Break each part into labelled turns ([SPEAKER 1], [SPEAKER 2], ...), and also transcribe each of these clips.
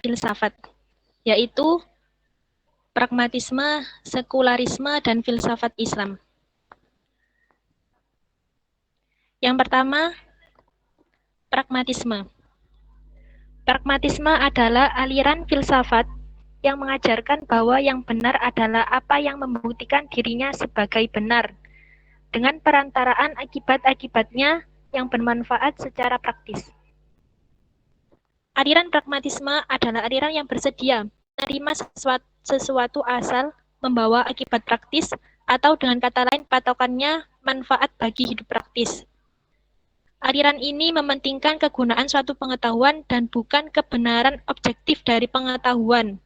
[SPEAKER 1] filsafat, yaitu pragmatisme, sekularisme, dan filsafat Islam. Yang pertama, pragmatisme. Pragmatisme adalah aliran filsafat yang mengajarkan bahwa yang benar adalah apa yang membuktikan dirinya sebagai benar, dengan perantaraan akibat-akibatnya yang bermanfaat secara praktis. Aliran pragmatisme adalah aliran yang bersedia menerima sesuatu asal membawa akibat praktis, atau dengan kata lain patokannya manfaat bagi hidup praktis. Aliran ini mementingkan kegunaan suatu pengetahuan dan bukan kebenaran objektif dari pengetahuan.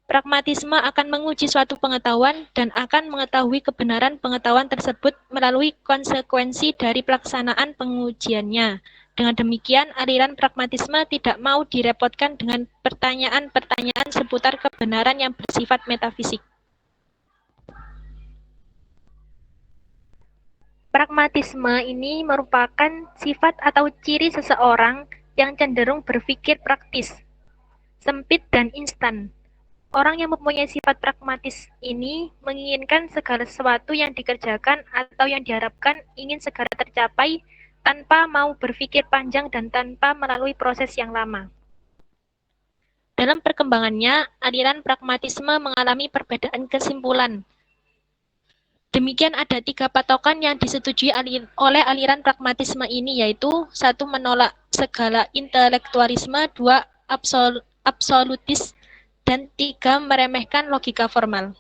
[SPEAKER 1] Pragmatisme akan menguji suatu pengetahuan dan akan mengetahui kebenaran pengetahuan tersebut melalui konsekuensi dari pelaksanaan pengujiannya. Dengan demikian, aliran pragmatisme tidak mau direpotkan dengan pertanyaan-pertanyaan seputar kebenaran yang bersifat metafisik. Pragmatisme ini merupakan sifat atau ciri seseorang yang cenderung berpikir praktis, sempit, dan instan. Orang yang mempunyai sifat pragmatis ini menginginkan segala sesuatu yang dikerjakan atau yang diharapkan ingin segera tercapai tanpa mau berpikir panjang dan tanpa melalui proses yang lama. Dalam perkembangannya, aliran pragmatisme mengalami perbedaan kesimpulan. Demikian ada 3 patokan yang disetujui oleh aliran pragmatisme ini, yaitu 1. Menolak segala intelektualisme, 2. Absolutis, dan 3. Meremehkan logika formal.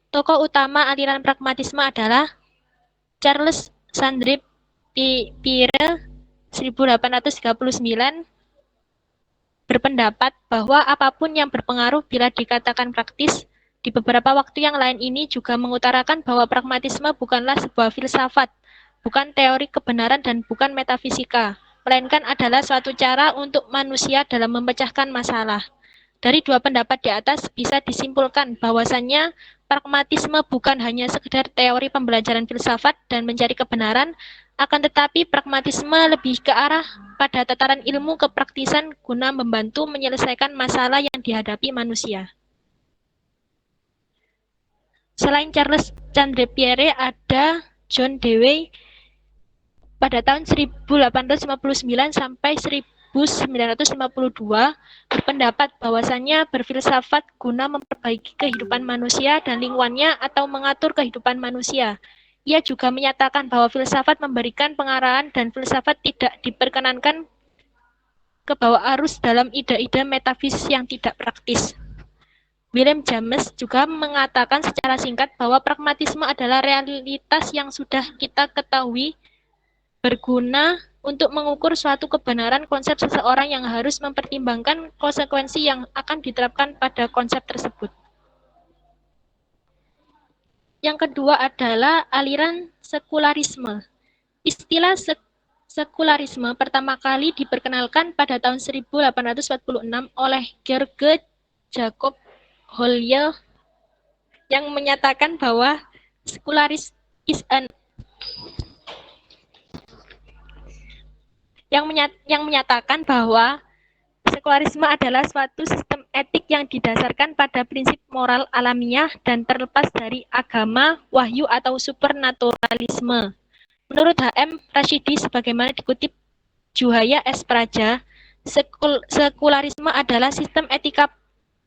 [SPEAKER 1] Tokoh utama aliran pragmatisme adalah Charles Sandri Peiré 1839 berpendapat bahwa apapun yang berpengaruh bila dikatakan praktis. Di beberapa waktu yang lain ini juga mengutarakan bahwa pragmatisme bukanlah sebuah filsafat, bukan teori kebenaran dan bukan metafisika, melainkan adalah suatu cara untuk manusia dalam memecahkan masalah. Dari 2 pendapat di atas bisa disimpulkan bahwasannya pragmatisme bukan hanya sekedar teori pembelajaran filsafat dan mencari kebenaran, akan tetapi pragmatisme lebih ke arah pada tataran ilmu kepraktisan guna membantu menyelesaikan masalah yang dihadapi manusia. Selain Charles Sandri Peiré, ada John Dewey pada tahun 1859 sampai 1952 berpendapat bahwasannya berfilsafat guna memperbaiki kehidupan manusia dan lingkungannya atau mengatur kehidupan manusia. Ia juga menyatakan bahwa filsafat memberikan pengarahan dan filsafat tidak diperkenankan ke bawah arus dalam ide-ide metafisis yang tidak praktis. William James juga mengatakan secara singkat bahwa pragmatisme adalah realitas yang sudah kita ketahui berguna untuk mengukur suatu kebenaran konsep seseorang yang harus mempertimbangkan konsekuensi yang akan diterapkan pada konsep tersebut. Yang kedua adalah aliran sekularisme. Istilah sekularisme pertama kali diperkenalkan pada tahun 1846 oleh George Jacob Hollier yang menyatakan bahwa sekularisme menyatakan bahwa sekularisme adalah suatu sistem etik yang didasarkan pada prinsip moral alamiah dan terlepas dari agama, wahyu, atau supernaturalisme. Menurut H.M. Rashidi, sebagaimana dikutip Juhaya S. Praja, sekularisme adalah sistem etika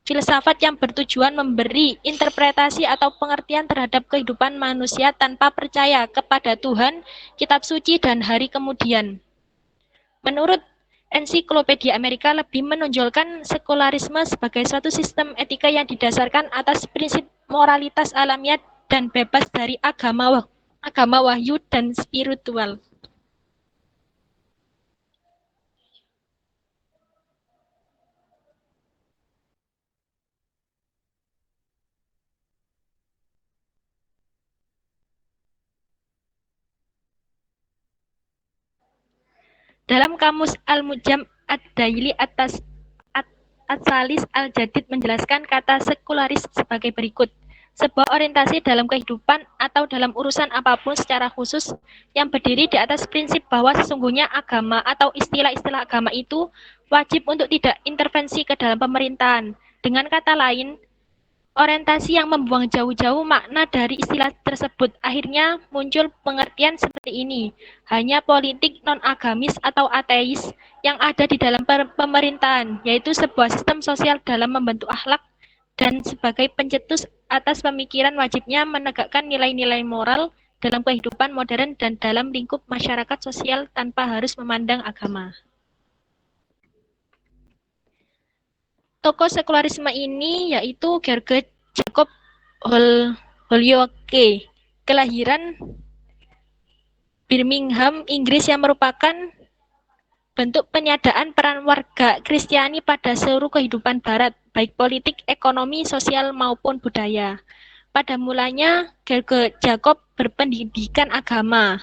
[SPEAKER 1] filsafat yang bertujuan memberi interpretasi atau pengertian terhadap kehidupan manusia tanpa percaya kepada Tuhan, kitab suci, dan hari kemudian. Menurut Ensiklopedia Amerika lebih menonjolkan sekularisme sebagai suatu sistem etika yang didasarkan atas prinsip moralitas alamiah dan bebas dari agama wahyu dan spiritual. Dalam kamus Al-Mujam Ad-Daili At-Salis Al-Jadid menjelaskan kata sekularis sebagai berikut. sebuah orientasi dalam kehidupan atau dalam urusan apapun secara khusus yang berdiri di atas prinsip bahwa sesungguhnya agama atau istilah-istilah agama itu wajib untuk tidak intervensi ke dalam pemerintahan. Dengan kata lain, orientasi yang membuang jauh-jauh makna dari istilah tersebut. Akhirnya muncul pengertian seperti ini. Hanya politik non-agamis atau ateis yang ada di dalam pemerintahan, yaitu sebuah sistem sosial dalam membentuk akhlak dan sebagai pencetus atas pemikiran wajibnya menegakkan nilai-nilai moral dalam kehidupan modern dan dalam lingkup masyarakat sosial tanpa harus memandang agama. Tokoh sekularisme ini yaitu George Jacob Holyoake, kelahiran Birmingham, Inggris, yang merupakan bentuk penyadaan peran warga Kristiani pada seluruh kehidupan Barat, baik politik, ekonomi, sosial, maupun budaya. Pada mulanya, George Jacob berpendidikan agama.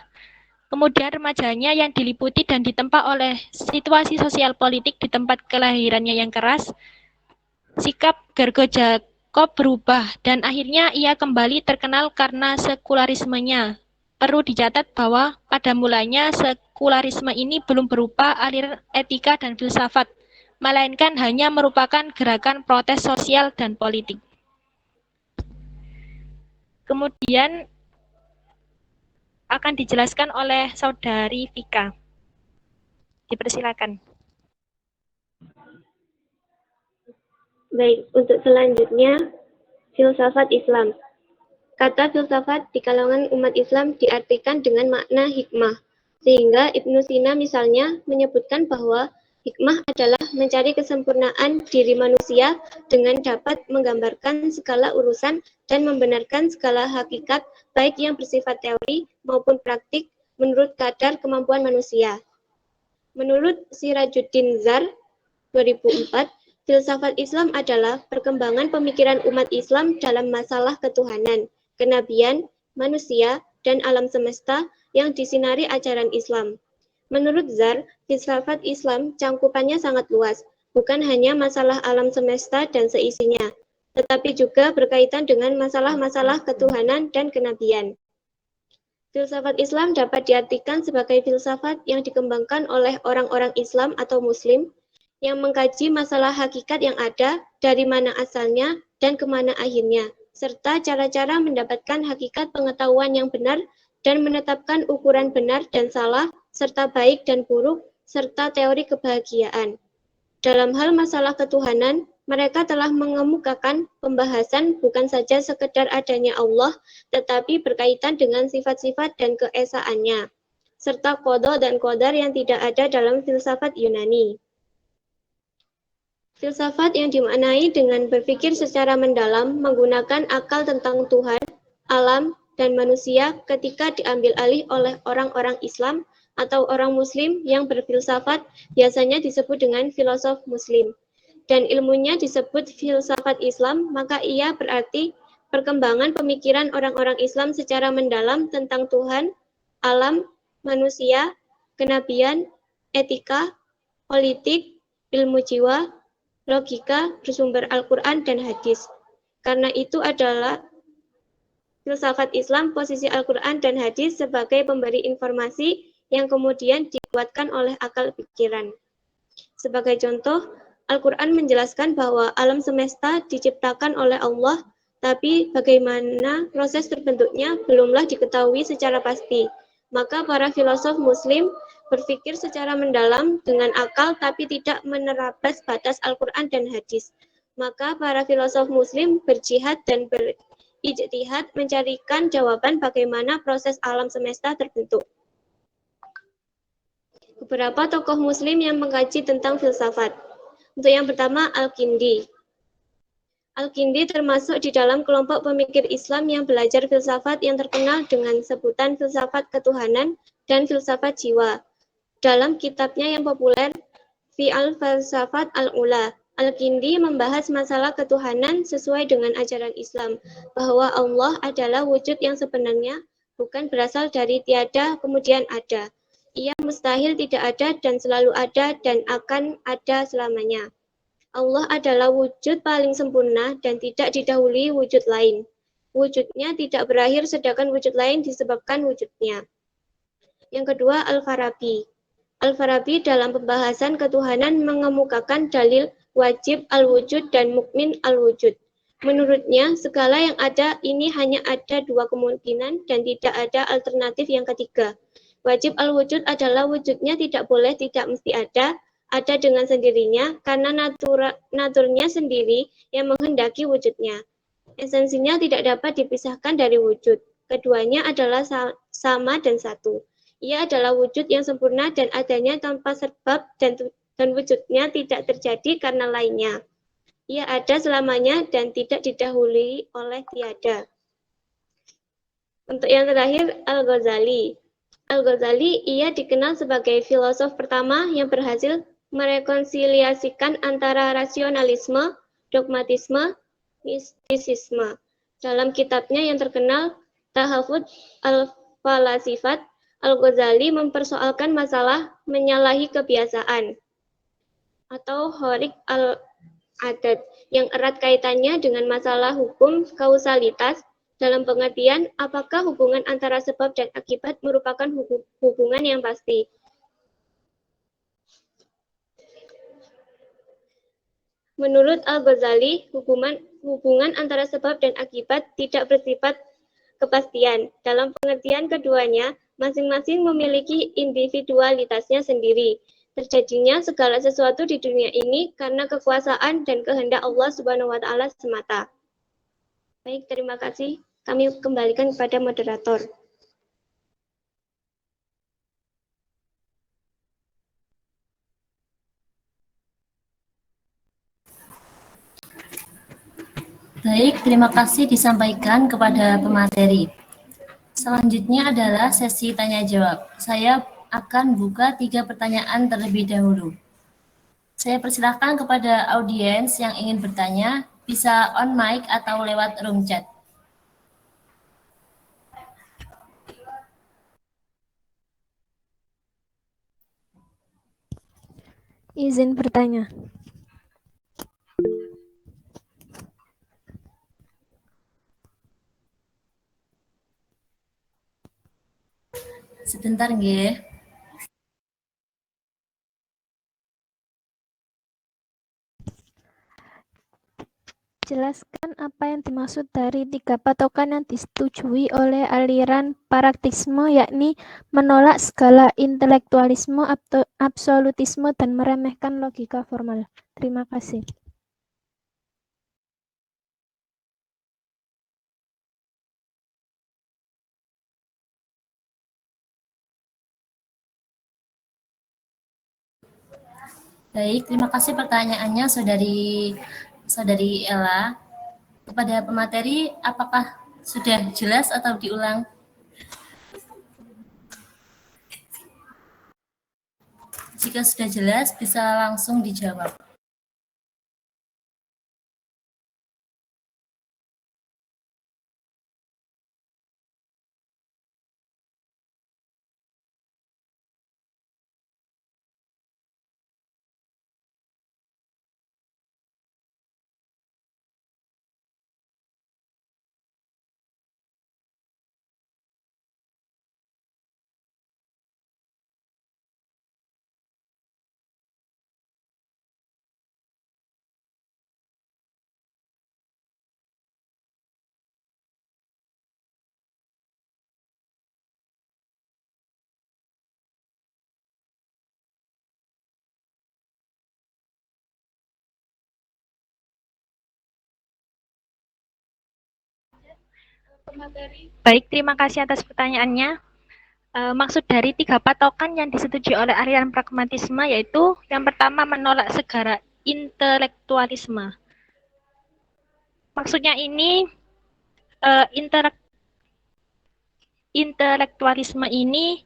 [SPEAKER 1] Kemudian remajanya yang diliputi dan ditempa oleh situasi sosial politik di tempat kelahirannya yang keras, sikap George Jacob berubah dan akhirnya ia kembali terkenal karena sekularismenya. Perlu dicatat bahwa pada mulanya sekularisme ini belum berupa aliran etika dan filsafat, melainkan hanya merupakan gerakan protes sosial dan politik. Kemudian akan dijelaskan oleh Saudari Vika. Dipersilakan.
[SPEAKER 2] Baik, untuk selanjutnya, filsafat Islam. Kata filsafat di kalangan umat Islam diartikan dengan makna hikmah, sehingga Ibnu Sina misalnya menyebutkan bahwa hikmah adalah mencari kesempurnaan diri manusia dengan dapat menggambarkan segala urusan dan membenarkan segala hakikat, baik yang bersifat teori maupun praktik, menurut kadar kemampuan manusia. Menurut Sirajuddin Zar, 2004, filsafat Islam adalah perkembangan pemikiran umat Islam dalam masalah ketuhanan, kenabian, manusia, dan alam semesta yang disinari ajaran Islam. Menurut Zar, filsafat Islam cangkupannya sangat luas, bukan hanya masalah alam semesta dan seisinya, tetapi juga berkaitan dengan masalah-masalah ketuhanan dan kenabian. Filsafat Islam dapat diartikan sebagai filsafat yang dikembangkan oleh orang-orang Islam atau Muslim yang mengkaji masalah hakikat yang ada, dari mana asalnya, dan kemana akhirnya, serta cara-cara mendapatkan hakikat pengetahuan yang benar dan menetapkan ukuran benar dan salah, serta baik dan buruk, serta teori kebahagiaan. Dalam hal masalah ketuhanan, mereka telah mengemukakan pembahasan bukan saja sekedar adanya Allah, tetapi berkaitan dengan sifat-sifat dan keesaannya, serta qada dan qadar yang tidak ada dalam filsafat Yunani. Filsafat yang dimaknai dengan berpikir secara mendalam menggunakan akal tentang Tuhan, alam, dan manusia ketika diambil alih oleh orang-orang Islam atau orang Muslim yang berfilsafat biasanya disebut dengan filosof Muslim. Dan ilmunya disebut filsafat Islam, maka ia berarti perkembangan pemikiran orang-orang Islam secara mendalam tentang Tuhan, alam, manusia, kenabian, etika, politik, ilmu jiwa, logika, bersumber Al-Quran dan hadis. Karena itu adalah filsafat Islam, posisi Al-Quran dan hadis sebagai pemberi informasi yang kemudian dikuatkan oleh akal pikiran. Sebagai contoh, Al-Quran menjelaskan bahwa alam semesta diciptakan oleh Allah, tapi bagaimana proses terbentuknya belumlah diketahui secara pasti. Maka para filosof Muslim berpikir secara mendalam dengan akal tapi tidak menerabas batas Al-Quran dan hadis. Maka para filosof Muslim berjihad dan berijtihad mencarikan jawaban bagaimana proses alam semesta terbentuk. Beberapa tokoh Muslim yang mengkaji tentang filsafat. Untuk yang pertama, Al-Kindi. Al-Kindi termasuk di dalam kelompok pemikir Islam yang belajar filsafat yang terkenal dengan sebutan filsafat ketuhanan dan filsafat jiwa. Dalam kitabnya yang populer, Fi al-Falsafat al-Ula, Al-Kindi membahas masalah ketuhanan sesuai dengan ajaran Islam, bahwa Allah adalah wujud yang sebenarnya, bukan berasal dari tiada kemudian ada. Ia mustahil tidak ada dan selalu ada dan akan ada selamanya. Allah adalah wujud paling sempurna dan tidak didahului wujud lain. wujudnya tidak berakhir sedangkan wujud lain disebabkan wujudnya. Yang kedua, Al-Farabi. Al-Farabi dalam pembahasan ketuhanan mengemukakan dalil wajib al-wujud dan mukmin al-wujud. Menurutnya, segala yang ada ini hanya ada dua kemungkinan dan tidak ada alternatif yang ketiga. Wajib al-wujud adalah wujudnya tidak boleh tidak mesti ada dengan sendirinya karena naturnya sendiri yang menghendaki wujudnya. Esensinya tidak dapat dipisahkan dari wujud. Keduanya adalah sama dan satu. Ia adalah wujud yang sempurna dan adanya tanpa sebab dan wujudnya tidak terjadi karena lainnya. Ia ada selamanya dan tidak didahului oleh tiada. Untuk yang terakhir, Al-Ghazali. Al-Ghazali, ia dikenal sebagai filosof pertama yang berhasil merekonsiliasikan antara rasionalisme, dogmatisme, mistisisme. Dalam kitabnya yang terkenal, Tahafut al-Falasifat, Al-Ghazali mempersoalkan masalah menyalahi kebiasaan atau horik al-adat yang erat kaitannya dengan masalah hukum kausalitas dalam pengertian apakah hubungan antara sebab dan akibat merupakan hubungan yang pasti. Menurut Al-Ghazali, hubungan antara sebab dan akibat tidak bersifat kepastian. Dalam pengertian keduanya, masing-masing memiliki individualitasnya sendiri. Terjadinya segala sesuatu di dunia ini karena kekuasaan dan kehendak Allah Subhanahu wa taala semata. Baik, terima kasih. Kami kembalikan kepada moderator.
[SPEAKER 3] Baik, terima kasih disampaikan kepada pemateri. Selanjutnya adalah sesi tanya jawab. Saya akan buka 3 pertanyaan terlebih dahulu. Saya persilakan kepada audiens yang ingin bertanya, bisa on mic atau lewat room chat.
[SPEAKER 1] Izin bertanya.
[SPEAKER 3] Sebentar nggih.
[SPEAKER 1] Jelaskan apa yang dimaksud dari 3 patokan yang disetujui oleh aliran praktisme, yakni menolak segala intelektualisme, absolutisme, dan meremehkan logika formal. Terima kasih.
[SPEAKER 3] Baik, terima kasih pertanyaannya Saudari Ella. Kepada pemateri, apakah sudah jelas atau diulang? Jika sudah jelas, bisa langsung dijawab.
[SPEAKER 1] Baik, terima kasih atas pertanyaannya. Maksud dari 3 patokan yang disetujui oleh aliran pragmatisme yaitu yang pertama menolak segala intelektualisme. Maksudnya ini intelektualisme ini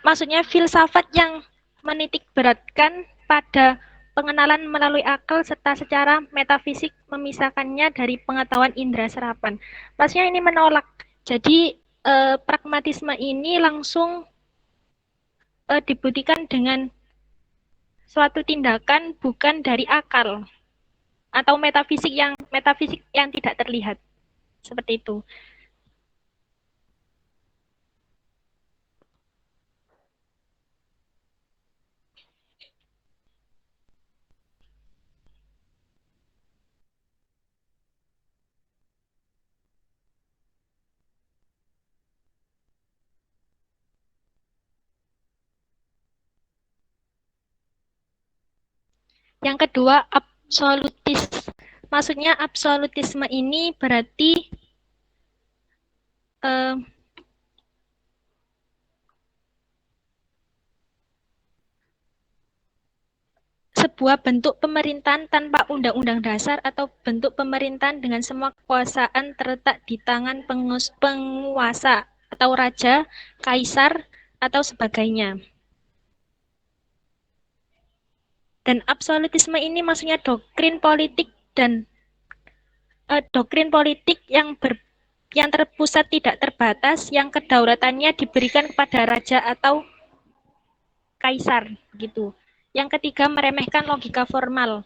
[SPEAKER 1] maksudnya filsafat yang menitik beratkan pada pengenalan melalui akal serta secara metafisik memisahkannya dari pengetahuan indera serapan. Maksudnya ini menolak. Jadi pragmatisme ini langsung dibuktikan dengan suatu tindakan bukan dari akal atau metafisik yang tidak terlihat. Seperti itu. Yang kedua, absolutis. Maksudnya absolutisme ini berarti sebuah bentuk pemerintahan tanpa undang-undang dasar atau bentuk pemerintahan dengan semua kekuasaan terletak di tangan penguasa atau raja, kaisar, atau sebagainya. Dan absolutisme ini maksudnya doktrin politik yang terpusat tidak terbatas, yang kedaulatannya diberikan kepada raja atau kaisar, gitu. Yang ketiga, meremehkan logika formal.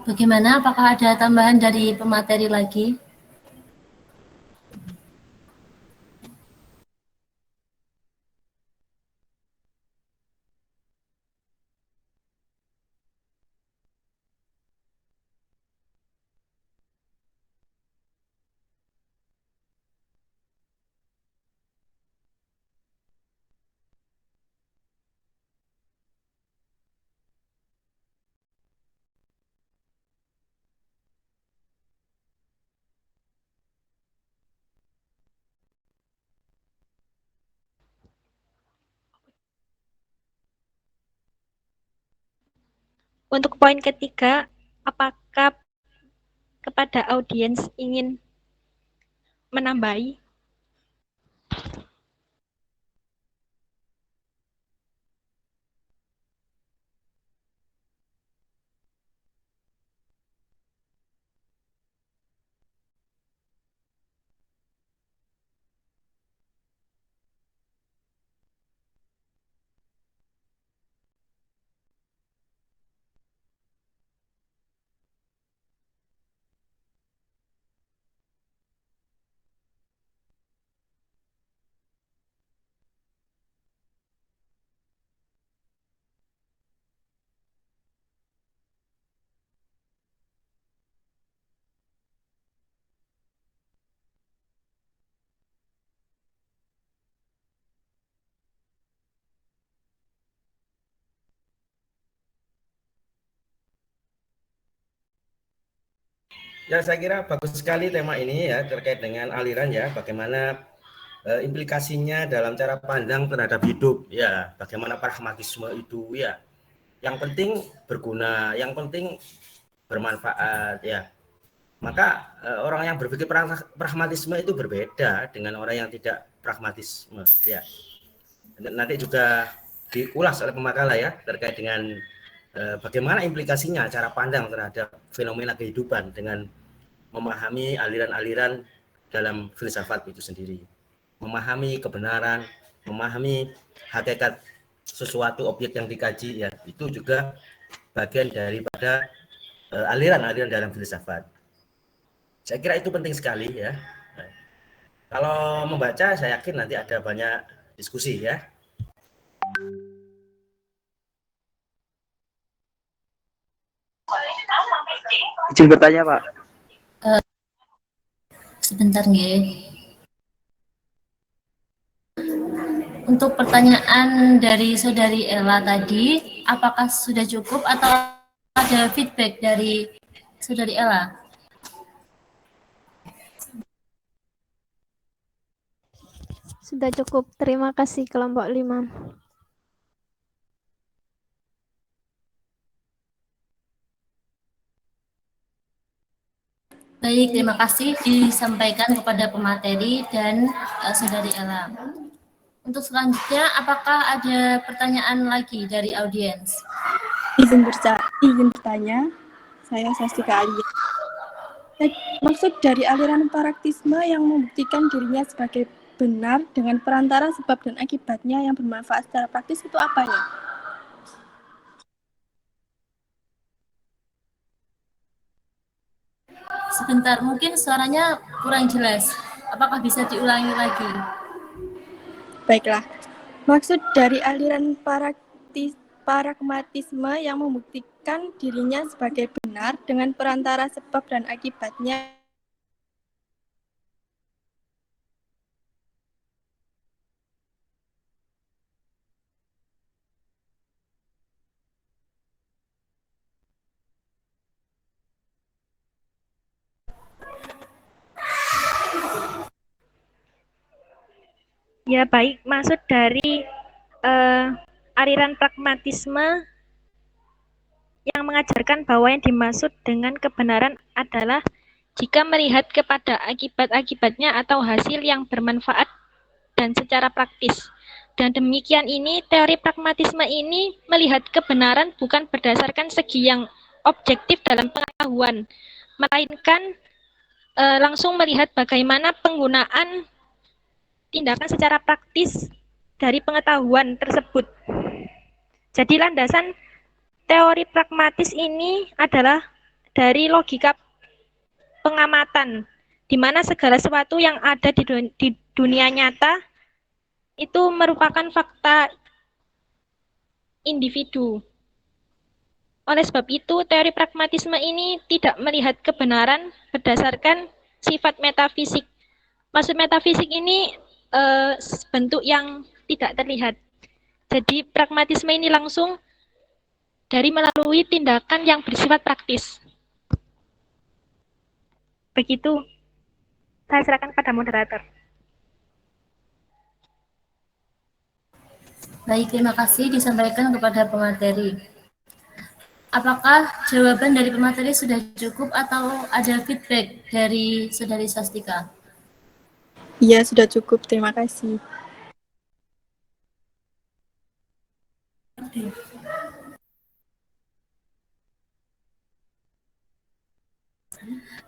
[SPEAKER 3] Bagaimana? Apakah ada tambahan dari pemateri lagi?
[SPEAKER 1] Untuk poin ketiga, apakah kepada audiens ingin menambahi?
[SPEAKER 4] Ya, saya kira bagus sekali tema ini ya, terkait dengan aliran ya, bagaimana implikasinya dalam cara pandang terhadap hidup ya, bagaimana pragmatisme itu ya. Yang penting berguna, yang penting bermanfaat ya. Maka orang yang berpikir pragmatisme itu berbeda dengan orang yang tidak pragmatisme ya. Nanti juga diulas oleh pemakalah ya, terkait dengan bagaimana implikasinya cara pandang terhadap fenomena kehidupan dengan memahami aliran-aliran dalam filsafat itu sendiri, memahami kebenaran, memahami hakikat sesuatu objek yang dikaji ya, itu juga bagian daripada aliran-aliran dalam filsafat. Saya kira itu penting sekali ya. Kalau membaca, saya yakin nanti ada banyak diskusi ya.
[SPEAKER 5] Izin bertanya, Pak.
[SPEAKER 3] Sebentar nggih. Untuk pertanyaan dari Saudari Ella tadi, apakah sudah cukup atau ada feedback dari Saudari Ella?
[SPEAKER 6] Sudah cukup. Terima kasih kelompok 5.
[SPEAKER 3] Baik, terima kasih disampaikan kepada pemateri dan Saudari Ella. Untuk selanjutnya, apakah ada pertanyaan lagi dari audiens?
[SPEAKER 7] Izin bertanya, saya Sastika Alia. Maksud dari aliran praktisme yang membuktikan dirinya sebagai benar dengan perantara sebab dan akibatnya yang bermanfaat secara praktis itu apa ya?
[SPEAKER 3] Sebentar, mungkin suaranya kurang jelas. Apakah bisa diulangi lagi?
[SPEAKER 7] Baiklah, maksud dari aliran pragmatisme yang membuktikan dirinya sebagai benar dengan perantara sebab dan akibatnya.
[SPEAKER 1] Ya, baik. Maksud dari aliran pragmatisme yang mengajarkan bahwa yang dimaksud dengan kebenaran adalah jika melihat kepada akibat-akibatnya atau hasil yang bermanfaat dan secara praktis. Dan demikian ini, teori pragmatisme ini melihat kebenaran bukan berdasarkan segi yang objektif dalam pengetahuan, melainkan langsung melihat bagaimana penggunaan tindakan secara praktis dari pengetahuan tersebut. Jadi landasan teori pragmatis ini adalah dari logika pengamatan, di mana segala sesuatu yang ada di dunia nyata itu merupakan fakta individu. Oleh sebab itu, teori pragmatisme ini tidak melihat kebenaran berdasarkan sifat metafisik. Maksud metafisik ini bentuk yang tidak terlihat. Jadi pragmatisme ini langsung dari melalui tindakan yang bersifat praktis. Begitu, saya serahkan pada moderator.
[SPEAKER 3] Baik, terima kasih disampaikan kepada pemateri. Apakah jawaban dari pemateri sudah cukup atau ada feedback dari Saudari Sastika?
[SPEAKER 7] Iya, sudah cukup. Terima kasih.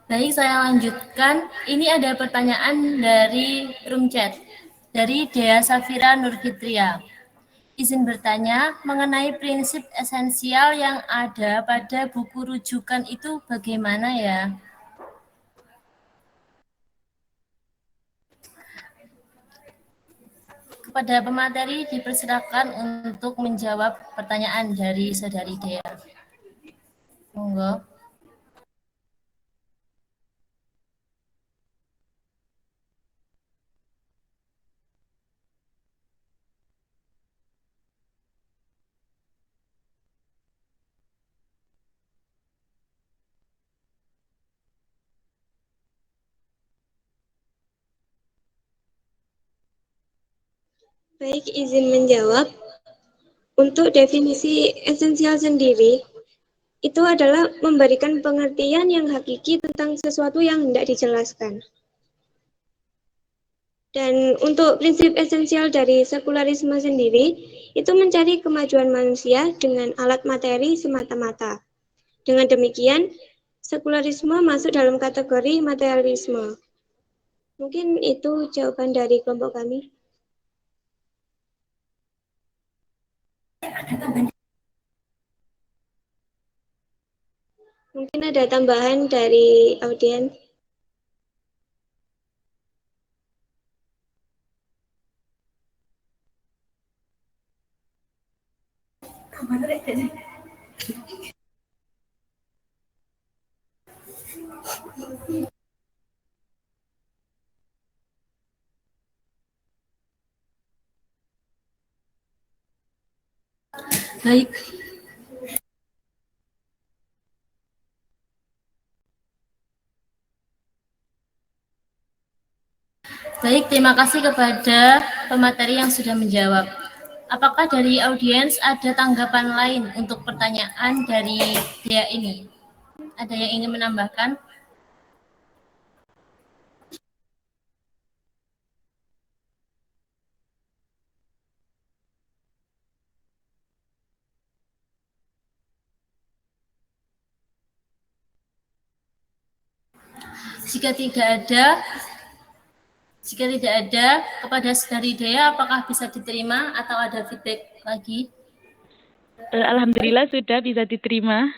[SPEAKER 3] Baik, saya lanjutkan. Ini ada pertanyaan dari room chat, dari Dea Safira Nurfitria. Izin bertanya, mengenai prinsip esensial yang ada pada buku rujukan itu bagaimana ya? Kepada pemateri dipersilakan untuk menjawab pertanyaan dari Saudari Dea. Monggo.
[SPEAKER 2] Baik, izin menjawab. Untuk definisi esensial sendiri, itu adalah memberikan pengertian yang hakiki tentang sesuatu yang hendak dijelaskan. Dan untuk prinsip esensial dari sekularisme sendiri, itu mencari kemajuan manusia dengan alat materi semata-mata. Dengan demikian, sekularisme masuk dalam kategori materialisme. Mungkin itu jawaban dari kelompok kami. Mungkin ada tambahan dari audiens.
[SPEAKER 3] Baik, baik, terima kasih kepada pemateri yang sudah menjawab. Apakah dari audiens ada tanggapan lain untuk pertanyaan dari dia ini? Ada yang ingin menambahkan? Jika tidak ada, kepada saudari Dea, apakah bisa diterima atau ada feedback lagi?
[SPEAKER 8] Alhamdulillah sudah bisa diterima.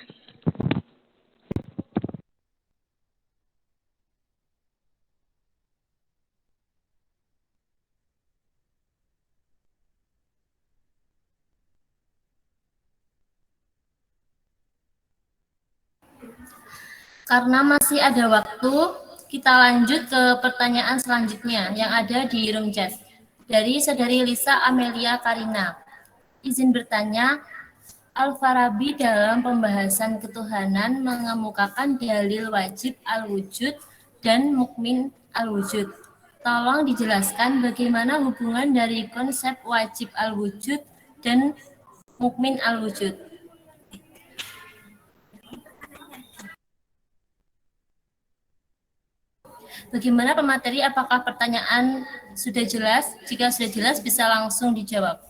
[SPEAKER 3] Karena masih ada waktu, kita lanjut ke pertanyaan selanjutnya yang ada di room chat. Dari saudari Lisa Amelia Karina. Izin bertanya, Al-Farabi dalam pembahasan ketuhanan mengemukakan dalil wajib al-wujud dan mukmin al-wujud. Tolong dijelaskan bagaimana hubungan dari konsep wajib al-wujud dan mukmin al-wujud. Bagaimana pemateri? Apakah pertanyaan sudah jelas? Jika sudah jelas, bisa langsung dijawab.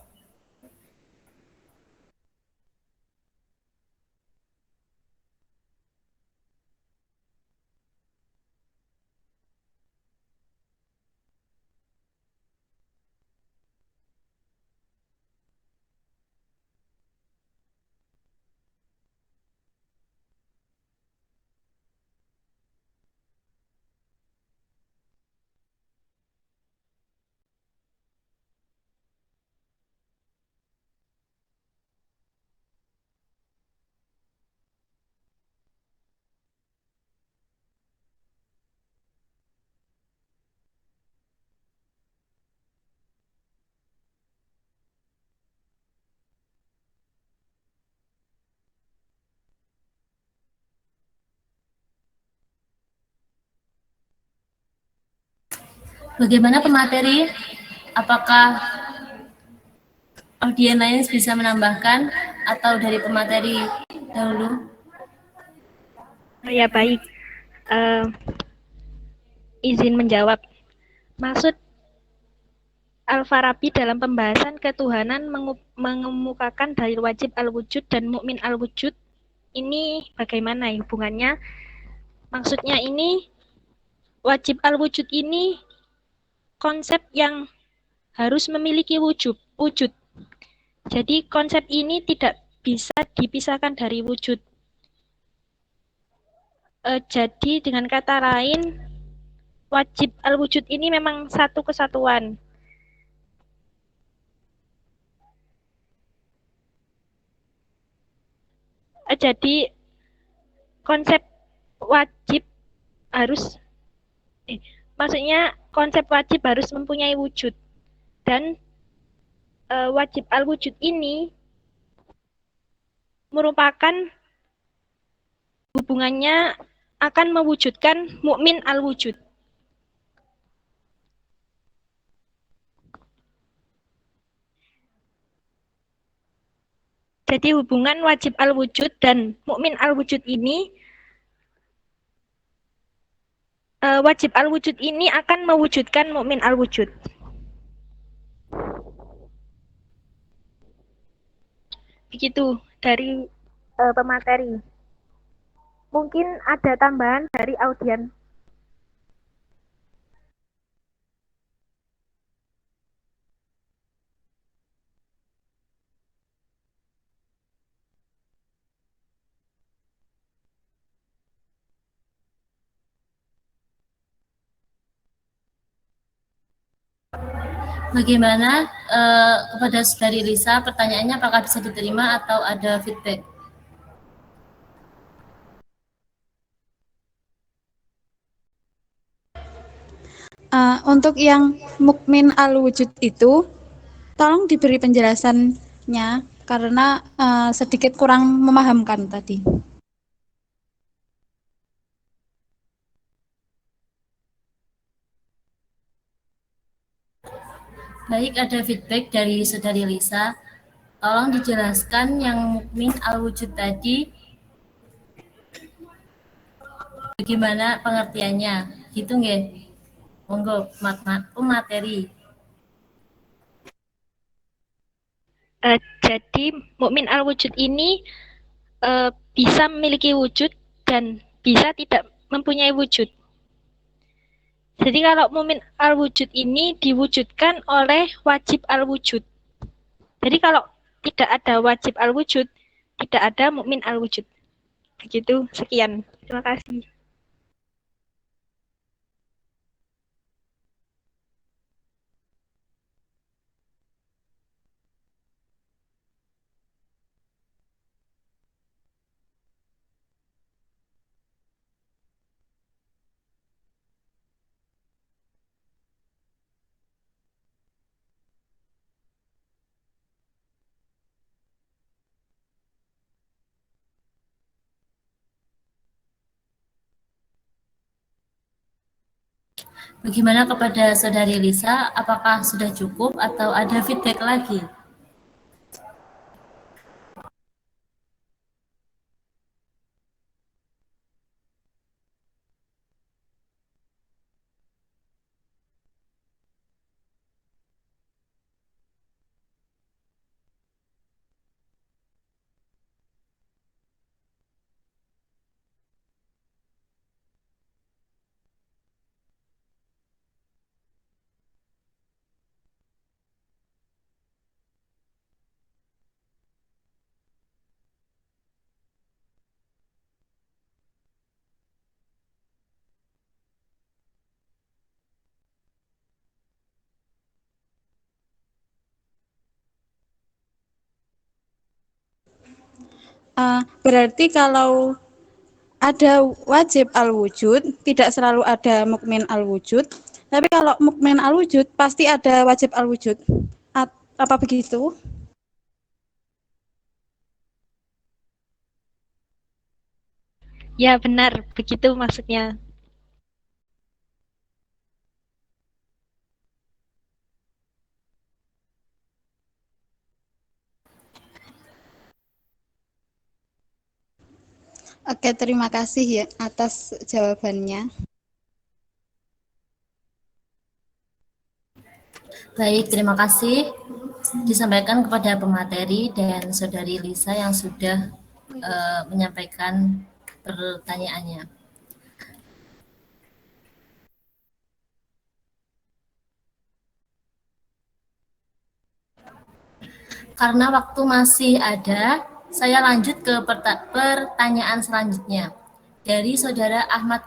[SPEAKER 3] Bagaimana pemateri? Apakah audien lain bisa menambahkan atau dari pemateri dahulu?
[SPEAKER 1] Ya baik, izin menjawab. Maksud Al-Farabi dalam pembahasan ketuhanan mengemukakan dalil wajib al-wujud dan mukmin al-wujud. Ini bagaimana hubungannya? Maksudnya ini wajib al-wujud ini konsep yang harus memiliki wujud. Jadi konsep ini tidak bisa dipisahkan dari wujud. Jadi dengan kata lain, wajib al-wujud ini memang satu kesatuan. Jadi konsep wajib harus maksudnya konsep wajib harus mempunyai wujud, dan wajib al-wujud ini merupakan hubungannya akan mewujudkan mukmin al-wujud. Jadi hubungan wajib al-wujud dan mukmin al-wujud ini, wajib al-wujud ini akan mewujudkan mukmin al-wujud. Begitu dari pemateri. Mungkin ada tambahan dari audien.
[SPEAKER 3] Bagaimana kepada Saudari Lisa, pertanyaannya apakah bisa diterima atau ada feedback?
[SPEAKER 6] Untuk yang mukmin al-wujud itu, tolong diberi penjelasannya karena sedikit kurang memahamkan tadi.
[SPEAKER 3] Baik, ada feedback dari Saudari Lisa. Tolong dijelaskan yang mukmin al-wujud tadi, bagaimana pengertiannya? Gitu nggih? Monggo, materi.
[SPEAKER 1] Jadi mukmin al-wujud ini bisa memiliki wujud dan bisa tidak mempunyai wujud. Jadi kalau mukmin al-wujud ini diwujudkan oleh wajib al-wujud. Jadi kalau tidak ada wajib al-wujud, tidak ada mukmin al-wujud. Begitu, sekian. Terima kasih.
[SPEAKER 3] Bagaimana kepada Saudari Lisa, apakah sudah cukup atau ada feedback lagi?
[SPEAKER 6] Berarti kalau ada wajib al-wujud, tidak selalu ada mukmin al-wujud. Tapi kalau mukmin al-wujud, pasti ada wajib al-wujud. Apa begitu?
[SPEAKER 1] Ya benar, begitu maksudnya.
[SPEAKER 6] Oke, terima kasih ya atas jawabannya.
[SPEAKER 3] Baik, terima kasih disampaikan kepada pemateri dan Saudari Lisa yang sudah menyampaikan pertanyaannya. Karena waktu masih ada, saya lanjut ke pertanyaan selanjutnya dari Saudara Ahmad.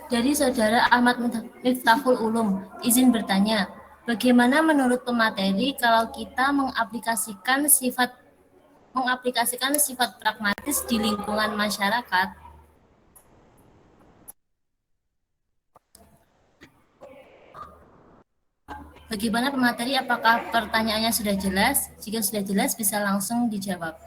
[SPEAKER 3] Dari Saudara Ahmad Miftahul Ulum, izin bertanya, bagaimana menurut pemateri kalau kita mengaplikasikan sifat pragmatis di lingkungan masyarakat? Bagaimana pemateri, apakah pertanyaannya sudah jelas? Jika sudah jelas, bisa langsung dijawab.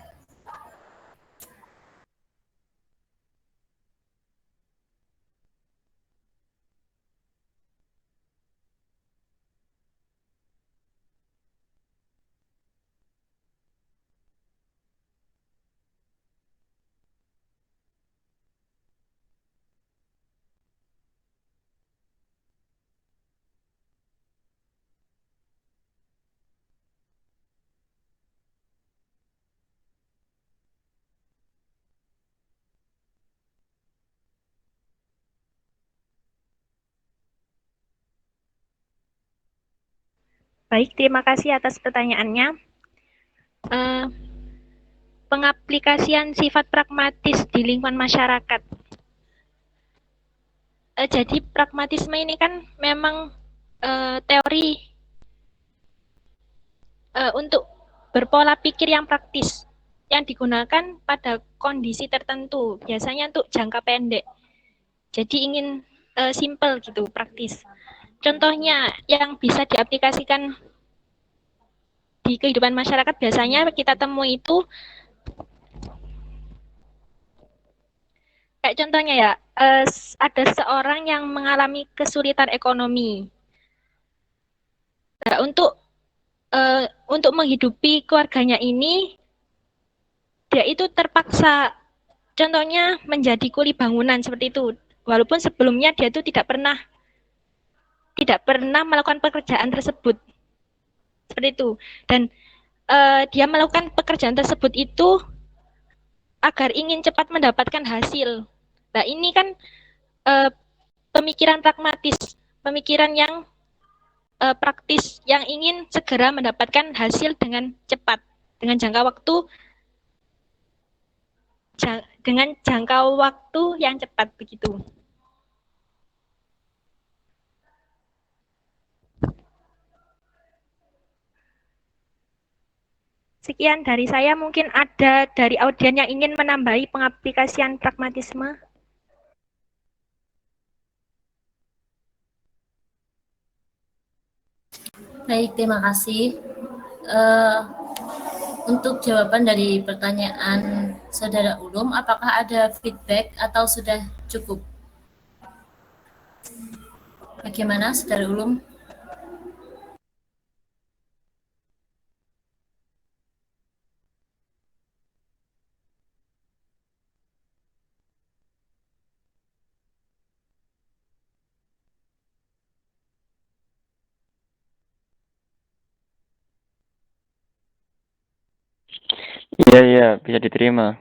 [SPEAKER 1] Baik, terima kasih atas pertanyaannya. pengaplikasian sifat pragmatis di lingkungan masyarakat. Jadi pragmatisme ini kan memang teori untuk berpola pikir yang praktis yang digunakan pada kondisi tertentu, biasanya untuk jangka pendek. Jadi ingin simple gitu, praktis. Contohnya yang bisa diaplikasikan di kehidupan masyarakat biasanya kita temui itu kayak contohnya ya, ada seorang yang mengalami kesulitan ekonomi. Nah, untuk menghidupi keluarganya ini, dia itu terpaksa, contohnya menjadi kuli bangunan seperti itu. Walaupun sebelumnya dia itu tidak pernah melakukan pekerjaan tersebut, seperti itu. Dan dia melakukan pekerjaan tersebut itu agar ingin cepat mendapatkan hasil. Nah, ini kan pemikiran pragmatis, pemikiran yang praktis, yang ingin segera mendapatkan hasil dengan cepat, dengan jangka waktu yang cepat begitu. Sekian dari saya, mungkin ada dari audien yang ingin menambahi pengaplikasian pragmatisme.
[SPEAKER 3] Baik, terima kasih. Untuk jawaban dari pertanyaan Saudara Ulum, apakah ada feedback atau sudah cukup? Bagaimana, Saudara Ulum?
[SPEAKER 9] Iya, bisa diterima.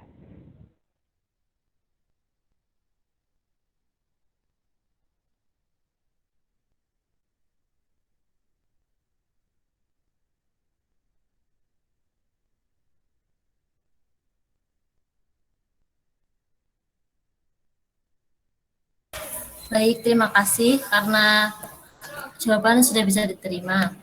[SPEAKER 3] Baik, terima kasih karena jawaban sudah bisa diterima.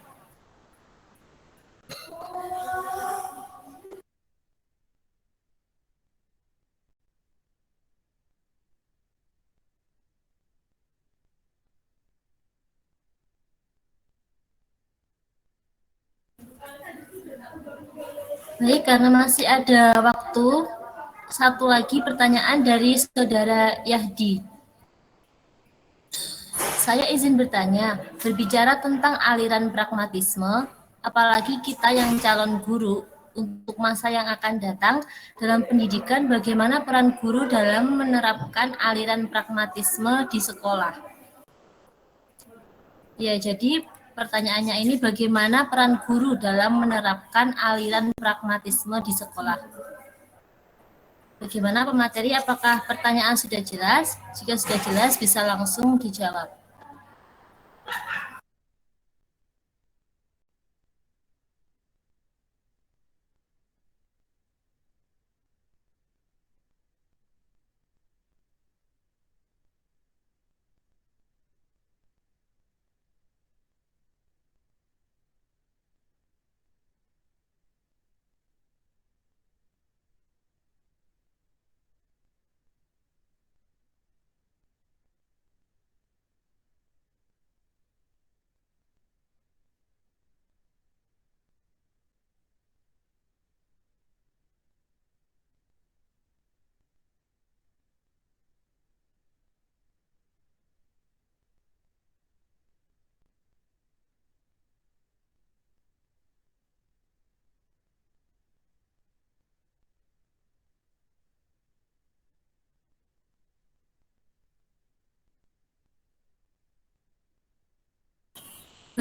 [SPEAKER 3] Baik, karena masih ada waktu, satu lagi pertanyaan dari Saudara Yahdi. Saya izin bertanya, berbicara tentang aliran pragmatisme, apalagi kita yang calon guru untuk masa yang akan datang dalam pendidikan, bagaimana peran guru dalam menerapkan aliran pragmatisme di sekolah? Ya, jadi pertanyaannya ini bagaimana peran guru dalam menerapkan aliran pragmatisme di sekolah? Bagaimana pemateri? Apakah pertanyaan sudah jelas? Jika sudah jelas, bisa langsung dijawab.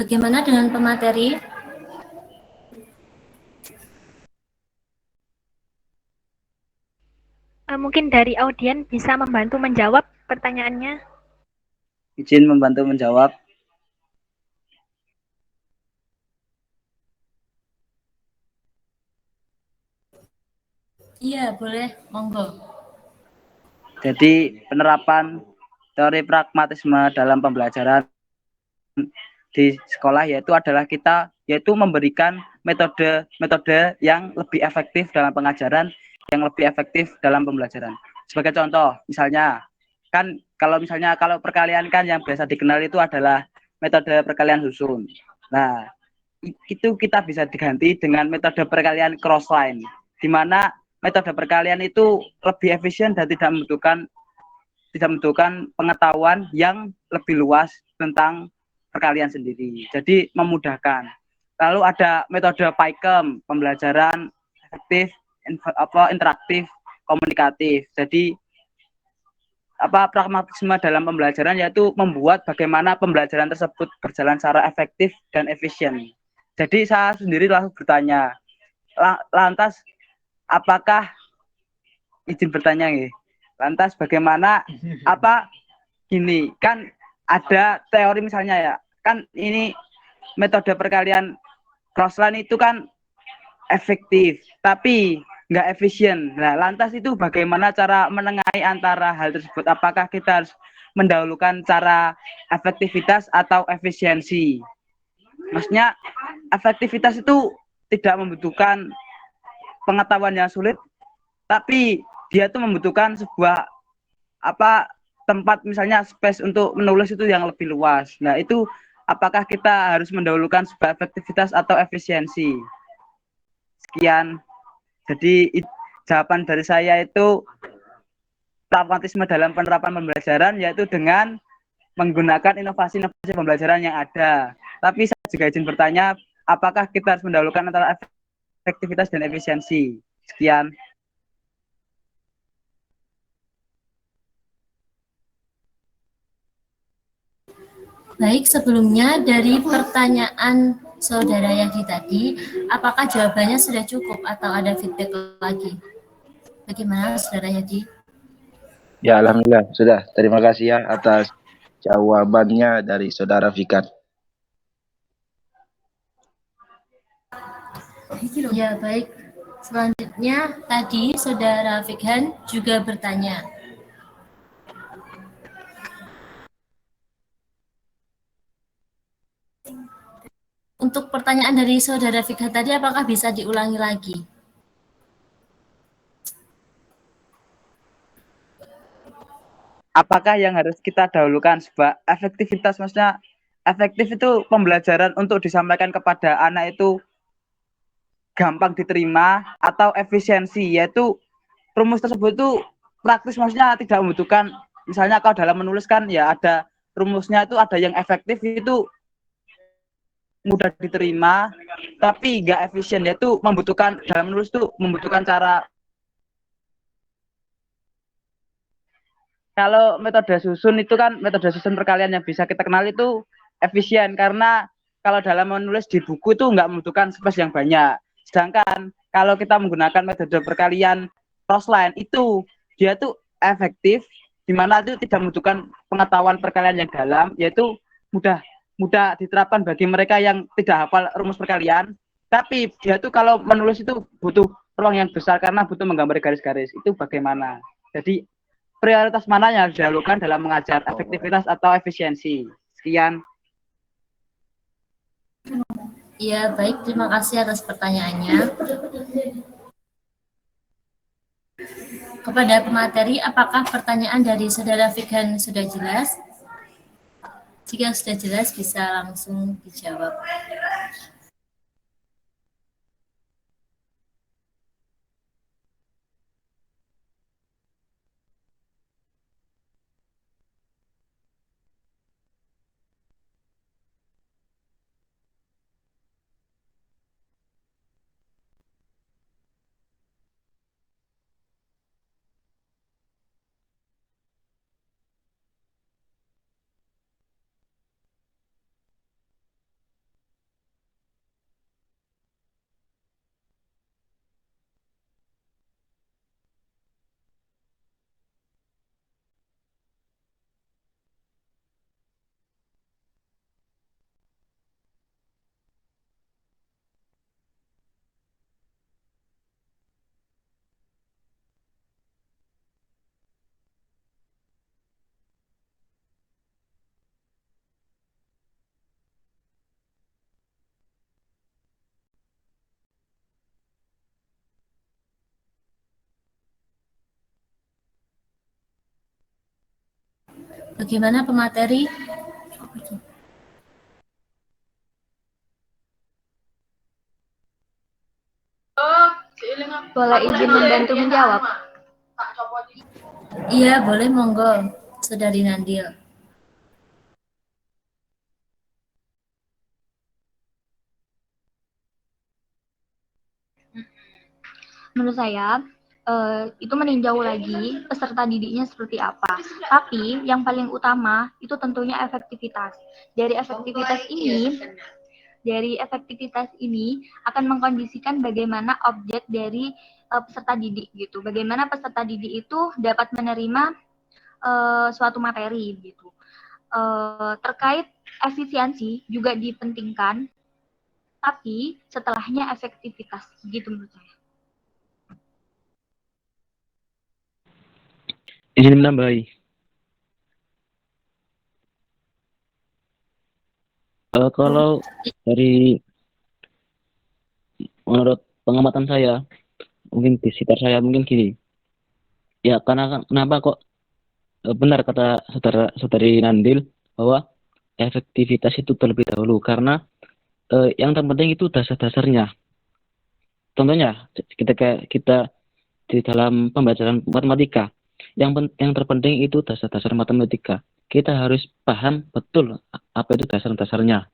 [SPEAKER 3] Bagaimana dengan pemateri?
[SPEAKER 1] Mungkin dari audien bisa membantu menjawab pertanyaannya.
[SPEAKER 5] Izin membantu menjawab.
[SPEAKER 3] Iya, boleh. Monggo.
[SPEAKER 5] Jadi penerapan teori pragmatisme dalam pembelajaran di sekolah yaitu memberikan metode yang lebih efektif dalam pengajaran, yang lebih efektif dalam pembelajaran. Sebagai contoh, misalnya kalau perkalian kan yang biasa dikenal itu adalah metode perkalian susun. Nah, itu kita bisa diganti dengan metode perkalian crossline, di mana metode perkalian itu lebih efisien dan tidak membutuhkan pengetahuan yang lebih luas tentang perkalian sendiri. Jadi memudahkan. Lalu ada metode PyChem, pembelajaran efektif, interaktif, komunikatif. Jadi pragmatisme dalam pembelajaran yaitu membuat bagaimana pembelajaran tersebut berjalan secara efektif dan efisien. Jadi saya sendiri langsung bertanya, lantas apakah izin bertanya nih? Lantas bagaimana gini, kan ada teori misalnya ya, kan ini metode perkalian crossline itu kan efektif, tapi nggak efisien. Nah, lantas itu bagaimana cara menengahi antara hal tersebut? Apakah kita harus mendahulukan cara efektivitas atau efisiensi? Maksudnya efektivitas itu tidak membutuhkan pengetahuan yang sulit, tapi dia tuh membutuhkan sebuah tempat misalnya space untuk menulis itu yang lebih luas. Nah, itu apakah kita harus mendahulukan sebuah efektivitas atau efisiensi? Sekian. Jadi jawaban dari saya itu pragmatisme dalam penerapan pembelajaran yaitu dengan menggunakan inovasi-inovasi pembelajaran yang ada. Tapi saya juga izin bertanya, apakah kita harus mendahulukan antara efektivitas dan efisiensi? Sekian.
[SPEAKER 3] Baik, sebelumnya dari pertanyaan Saudara Yadi tadi, apakah jawabannya sudah cukup atau ada feedback lagi? Bagaimana Saudara Yadi?
[SPEAKER 10] Ya, alhamdulillah sudah. Terima kasih ya atas jawabannya dari Saudara Fikar.
[SPEAKER 3] Ya, baik. Selanjutnya tadi Saudara Fikhan juga bertanya. Untuk pertanyaan dari Saudara Fikhan tadi, apakah bisa diulangi lagi?
[SPEAKER 5] Apakah yang harus kita dahulukan sebuah efektivitas, maksudnya efektif itu pembelajaran untuk disampaikan kepada anak itu gampang diterima, atau efisiensi yaitu rumus tersebut itu praktis, maksudnya tidak membutuhkan, misalnya kalau dalam menuliskan ya ada rumusnya, itu ada yang efektif itu mudah diterima tapi nggak efisien, yaitu membutuhkan dalam menulis itu membutuhkan cara. Kalau metode susun perkalian yang bisa kita kenal itu efisien, karena kalau dalam menulis di buku itu nggak membutuhkan space yang banyak. Sedangkan kalau kita menggunakan metode perkalian crossline itu dia tuh efektif, di mana itu tidak membutuhkan pengetahuan perkalian yang dalam, yaitu mudah diterapkan bagi mereka yang tidak hafal rumus perkalian. Tapi dia tuh kalau menulis itu butuh ruang yang besar karena butuh menggambar garis-garis. Itu bagaimana? Jadi prioritas mana yang harus dilakukan dalam mengajar, efektivitas atau efisiensi? Sekian.
[SPEAKER 3] Ya, baik. Terima kasih atas pertanyaannya. Kepada pemateri, apakah pertanyaan dari Saudara Fikhan sudah jelas? Jika sudah jelas, bisa langsung dijawab. Bagaimana pemateri?
[SPEAKER 11] Boleh izin membantu menjawab?
[SPEAKER 3] Iya, boleh, monggo, Saudari Nandil.
[SPEAKER 11] Menurut saya, itu meninjau lagi peserta didiknya seperti apa. Tapi yang paling utama itu tentunya efektivitas. Dari efektivitas ini akan mengkondisikan bagaimana objek dari peserta didik gitu. Bagaimana peserta didik itu dapat menerima suatu materi gitu. Terkait efisiensi juga dipentingkan, tapi setelahnya efektivitas gitu menurut saya.
[SPEAKER 9] Izin menambahi. Kalau dari menurut pengamatan saya, mungkin di sekitar saya mungkin gini. Ya karena kenapa kok benar kata saudari Nandil bahwa efektivitas itu terlebih dahulu karena yang terpenting itu dasar-dasarnya. Contohnya ketika kita di dalam pembelajaran matematika, yang terpenting itu dasar-dasar matematika. Kita harus paham betul apa itu dasar-dasarnya.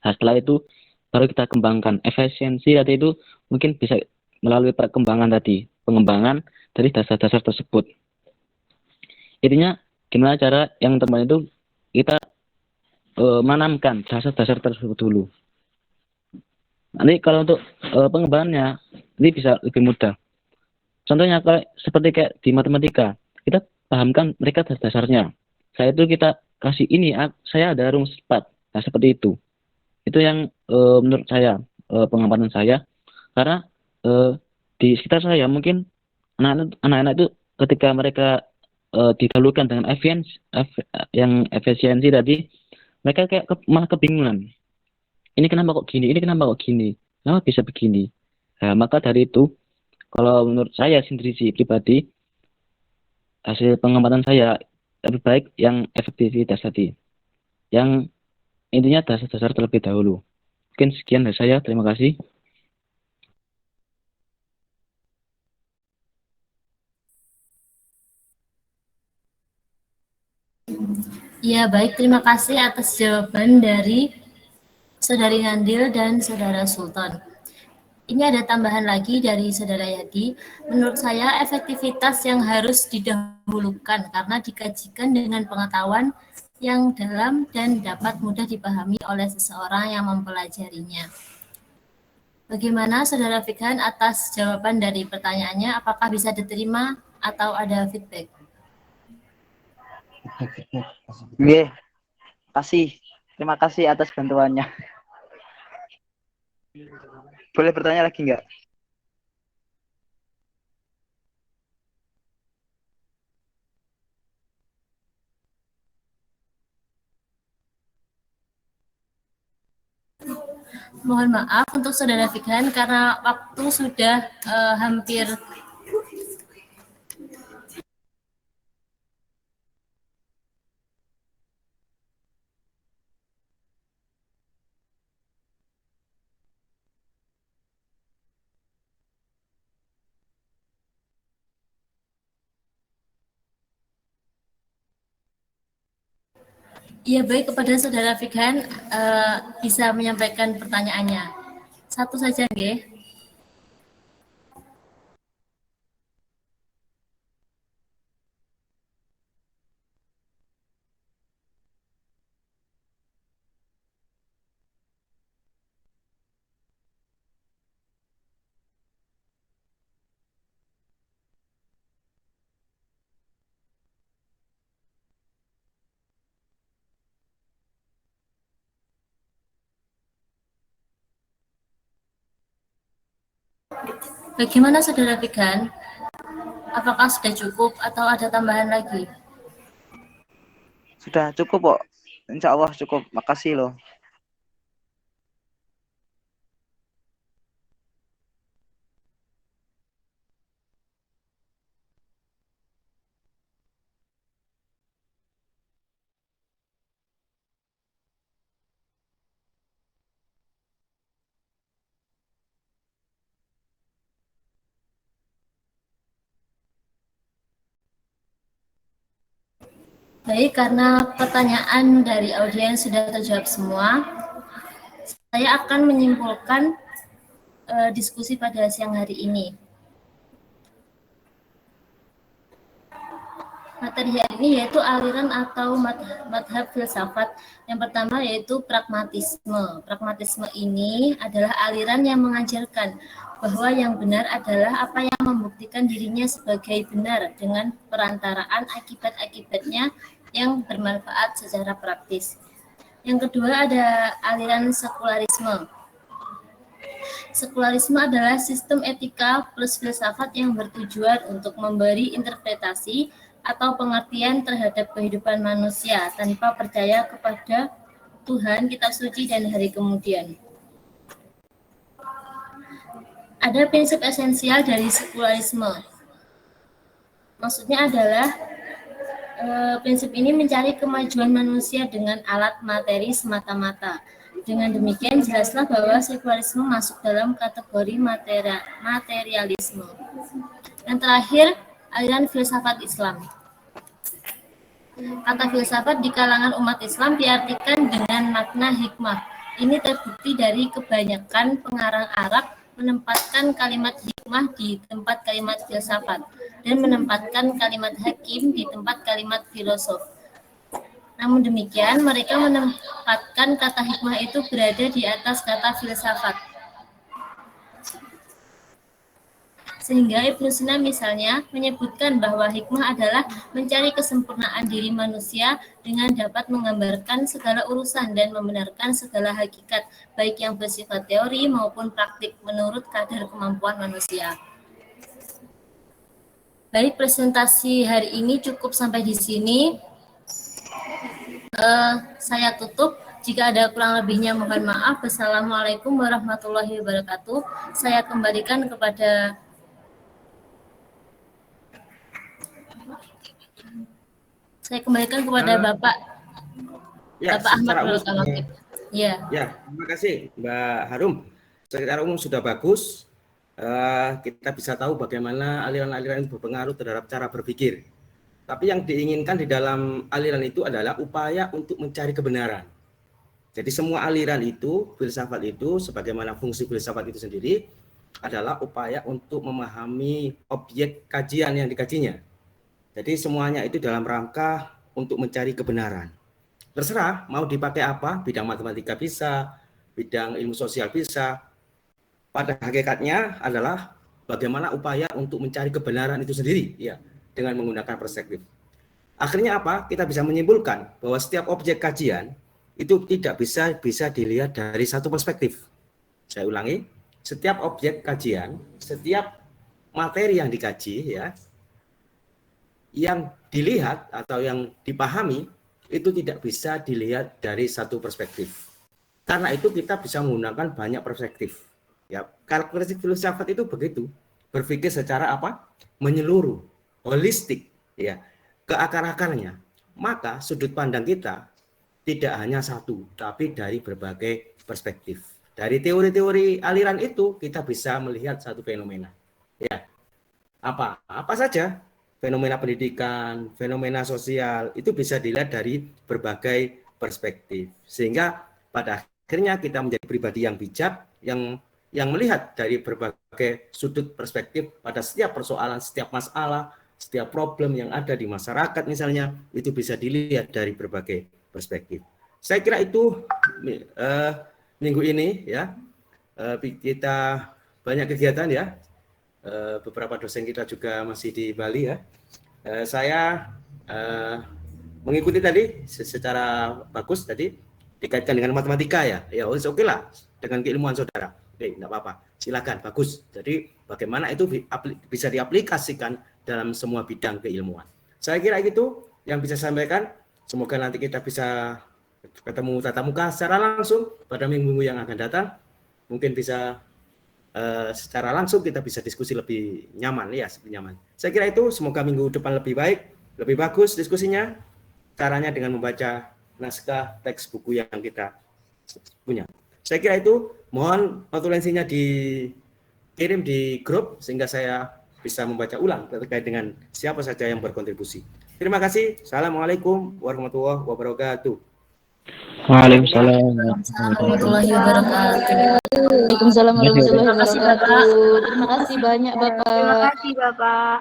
[SPEAKER 9] Nah, setelah itu baru kita kembangkan. Efisiensi tadi itu mungkin bisa melalui perkembangan tadi, pengembangan dari dasar-dasar tersebut. Intinya gimana cara yang terpenting itu kita menanamkan dasar-dasar tersebut dulu. Nanti kalau untuk pengembangannya ini bisa lebih mudah. Contohnya seperti kayak di matematika, kita pahamkan mereka dasar-dasarnya. Saya itu kita kasih ini, saya ada rumus 4. Nah, seperti itu. Itu yang menurut saya pengamatan saya. Karena di sekitar saya mungkin anak-anak itu ketika mereka didahulukan dengan efisiensi tadi, mereka kayak malah kebingungan. Ini kenapa kok gini? Ini kenapa kok gini? Kenapa bisa begini? Nah, maka dari itu, kalau menurut saya sendiri sih pribadi, hasil pengamatan saya lebih baik yang efektivitas tadi. Yang intinya dasar-dasar terlebih dahulu. Mungkin sekian dari saya. Terima kasih.
[SPEAKER 3] Ya, baik. Terima kasih atas jawaban dari Saudari Nandil dan Saudara Sultan. Ini ada tambahan lagi dari Saudara Yadi. Menurut saya efektivitas yang harus didahulukan karena dikajikan dengan pengetahuan yang dalam dan dapat mudah dipahami oleh seseorang yang mempelajarinya. Bagaimana Saudara Fikhan atas jawaban dari pertanyaannya? Apakah bisa diterima atau ada feedback?
[SPEAKER 5] Oke, terima kasih atas bantuannya. Boleh bertanya lagi nggak?
[SPEAKER 3] Mohon maaf untuk Saudara Fikhan karena waktu sudah hampir ya baik kepada Saudara Fikhan bisa menyampaikan pertanyaannya. Satu saja, nggih. Bagaimana Saudara Fikhan? Apakah sudah cukup atau ada tambahan lagi?
[SPEAKER 5] Sudah cukup kok. Insya Allah cukup. Makasih loh.
[SPEAKER 3] Baik, karena pertanyaan dari audiens sudah terjawab semua, saya akan menyimpulkan diskusi pada siang hari ini. Materi hari ini yaitu aliran atau madhab filsafat. Yang pertama yaitu pragmatisme. Pragmatisme ini adalah aliran yang mengajarkan bahwa yang benar adalah apa yang membuktikan dirinya sebagai benar dengan perantaraan akibat-akibatnya yang bermanfaat secara praktis. Yang kedua ada aliran sekularisme. Sekularisme adalah sistem etika plus filsafat yang bertujuan untuk memberi interpretasi atau pengertian terhadap kehidupan manusia tanpa percaya kepada Tuhan, kitab suci, dan hari kemudian. Ada prinsip esensial dari sekularisme. Maksudnya adalah prinsip ini mencari kemajuan manusia dengan alat materi semata-mata. Dengan demikian, jelaslah bahwa sekularisme masuk dalam kategori materialisme. Yang terakhir, aliran filsafat Islam. Kata filsafat di kalangan umat Islam diartikan dengan makna hikmah. Ini terbukti dari kebanyakan pengarang Arab menempatkan kalimat hikmah di tempat kalimat filsafat dan menempatkan kalimat hakim di tempat kalimat filosof. Namun demikian, mereka menempatkan kata hikmah itu berada di atas kata filsafat. Sehingga Ibnu Sina misalnya menyebutkan bahwa hikmah adalah mencari kesempurnaan diri manusia dengan dapat menggambarkan segala urusan dan membenarkan segala hakikat, baik yang bersifat teori maupun praktik menurut kadar kemampuan manusia. Baik, presentasi hari ini cukup sampai di sini. Saya tutup. Jika ada kurang lebihnya mohon maaf. Wassalamualaikum warahmatullahi wabarakatuh. Saya kembalikan kepada Bapak
[SPEAKER 4] ya,
[SPEAKER 3] Bapak Ahmad Nurul. Ya.
[SPEAKER 4] Terima kasih Mbak Harum. Secara umum sudah bagus. Kita bisa tahu bagaimana aliran-aliran itu berpengaruh terhadap cara berpikir. Tapi yang diinginkan di dalam aliran itu adalah upaya untuk mencari kebenaran. Jadi semua aliran itu, filsafat itu, sebagaimana fungsi filsafat itu sendiri, adalah upaya untuk memahami objek kajian yang dikajinya. Jadi semuanya itu dalam rangka untuk mencari kebenaran. Terserah mau dipakai apa, bidang matematika bisa, bidang ilmu sosial bisa. Pada hakikatnya adalah bagaimana upaya untuk mencari kebenaran itu sendiri, ya, dengan menggunakan perspektif. Akhirnya apa? Kita bisa menyimpulkan bahwa setiap objek kajian itu tidak bisa dilihat dari satu perspektif. Saya ulangi, setiap objek kajian, setiap materi yang dikaji, ya, yang dilihat atau yang dipahami itu tidak bisa dilihat dari satu perspektif. Karena itu kita bisa menggunakan banyak perspektif. Ya, karakteristik filsafat itu begitu, berpikir secara apa? Menyeluruh, holistik, ya, ke akar-akarnya. Maka sudut pandang kita tidak hanya satu, tapi dari berbagai perspektif. Dari teori-teori aliran itu kita bisa melihat satu fenomena. Ya, apa saja? Fenomena pendidikan, fenomena sosial, itu bisa dilihat dari berbagai perspektif. Sehingga pada akhirnya kita menjadi pribadi yang bijak, yang melihat dari berbagai sudut perspektif pada setiap persoalan, setiap masalah, setiap problem yang ada di masyarakat misalnya, itu bisa dilihat dari berbagai perspektif. Saya kira itu minggu ini, ya, kita banyak kegiatan, ya. Beberapa dosen kita juga masih di Bali, ya. Saya mengikuti tadi secara bagus tadi dikaitkan dengan matematika, ya. Ya, oke lah dengan keilmuan saudara. Oke, enggak apa-apa. Silakan, bagus. Jadi bagaimana itu bisa diaplikasikan dalam semua bidang keilmuan. Saya kira itu yang bisa saya sampaikan. Semoga nanti kita bisa ketemu tatap muka secara langsung pada minggu-minggu yang akan datang. Mungkin bisa secara langsung kita bisa diskusi lebih nyaman, ya, lebih nyaman. Saya kira itu, semoga minggu depan lebih baik, lebih bagus diskusinya. Caranya dengan membaca naskah teks buku yang kita punya. Saya kira itu, mohon notulensinya dikirim di grup sehingga saya bisa membaca ulang terkait dengan siapa saja yang berkontribusi. Terima kasih. Assalamualaikum warahmatullahi wabarakatuh.
[SPEAKER 9] Waalaikumsalam.
[SPEAKER 3] Warahmatullahi wabarakatuh.
[SPEAKER 12] Waalaikumsalam warahmatullahi
[SPEAKER 3] Terima kasih,
[SPEAKER 12] wabarakatuh.
[SPEAKER 3] Bapak.
[SPEAKER 12] Terima kasih banyak, Bapak.
[SPEAKER 11] Terima kasih, Bapak.